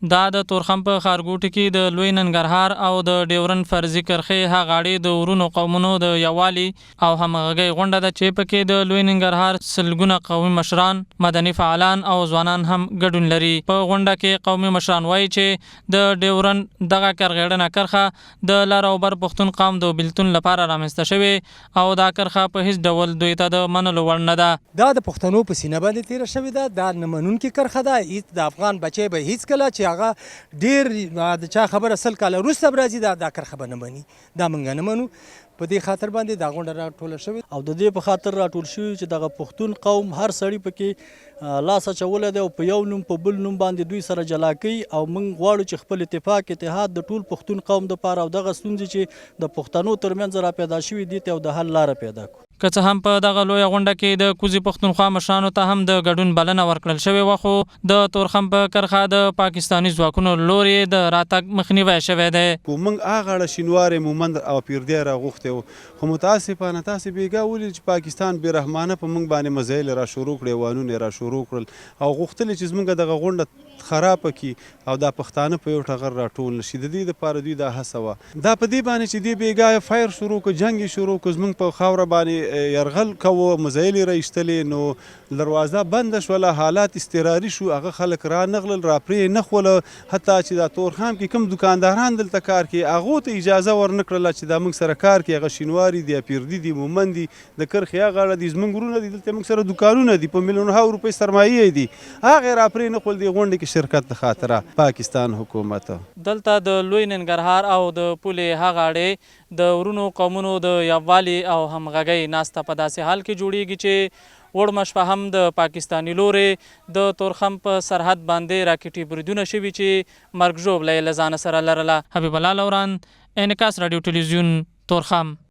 دا د تورخم په ښارګوټي کې د لوی ننګرهار او د ډیورن فرضي کرښې هغاړې د ورونو قومونو د یووالي او همغږۍ غونډه ده چې پکې د لوی ننګرهار سلګونه قومي مشران، مدني فعالان او ځوانان هم ګډون لري. په غونډه کې قومي مشران وایي چې د ډیورن دغه کرغېړنه کرښه د لر او بر پښتون قوم د بېلتون لپاره رامنځته شوې او دا کرښه په هیڅ ډول دوی ته د منلو وړ نه ده. دا د پښتنو په سینه باندې تېره شوې ده. دا نه منونکې کرښه ده. هېڅ د افغان بچی به هېڅکله چې هغه ډېر د چا خبره 100 کاله وروسته به راځي دا کرښه به نه مني. دا موږ نه منو. په دې خاطر باندې دا غونډه راټوله شوې او د دې په خاطر راټول شوي چې دغه پښتون قوم هر سړي پکې لاس اچولی دی او په یو نوم په بل نوم باندې دوی سره جلا کوي او موږ غواړو چې خپل اتحاد د ټول پښتون قوم دپاره او دغه ستونزې چې د پښتنو ترمنځ را پیدا شوي دي ته او د حل لاره پیدا کړو. که څه هم په دغه لویه غونډه کې د کوزي پښتونخوا مشرانو ته هم د ګډون بلنه ورکړل شوې وه، خو د تورخم په کرښه د پاکستاني ځواکونو لورې د راتګ مخنیوی شوی دی. موږ هغه اړه شینوارې مومند او پیردی راغوښتې وو، خو متاسفانه تاسې بېګا ولید چې پاکستان بېرحمانه په موږ باندې مزایل را شروع کړې، وانونه یې را شروع کړل او غوښتل چې زموږ دغه غونډه خرابه کړي او دا پښتانه په یو ټغر راټول نشي. د دې دپاره دوی دا هڅه وه. دا په دې باندې چې دې بېګا فایر شروع کړو، جنګ یې شروع کړو، زموږ په خاوره باندې یرغل کوو، مزایل یې را ایستلې، نو دروازه بنده شوله، حالات اضطراري شو، هغه خلک را نغلل، را پرې نه خوله. حتی چې دا تورخم کې کوم دکانداران دلته کار کوي هغو ته اجازه ورنه کړله چې دا موږ سره کار کوي. هغه شینواري دي، پیردي دي، مومند دي، د کرښې هغه اړه دي، زموږ ورونه دي، دلته موږ سره دکانونه دي، په میلیونها روپۍ سرمایې دي، هغه را پرې نه خول. دې غونډې کې شرکت د خاطره پاکستان حکومت دلته د لوی ننګرهار او د پولې هغاړې د ورونو قومونو د یووالي او همغږۍ ناسته په داسې حال کې جوړیږي چې وړمه شپه هم د پاکستاني لورې د تورخم په سرحد باندې راکټي بریدونه شوي چې مرګ ژوبله یې له ځانه سره لرله. حبیب الله لوران، انعکاس راډیو تلویزیون، تورخم.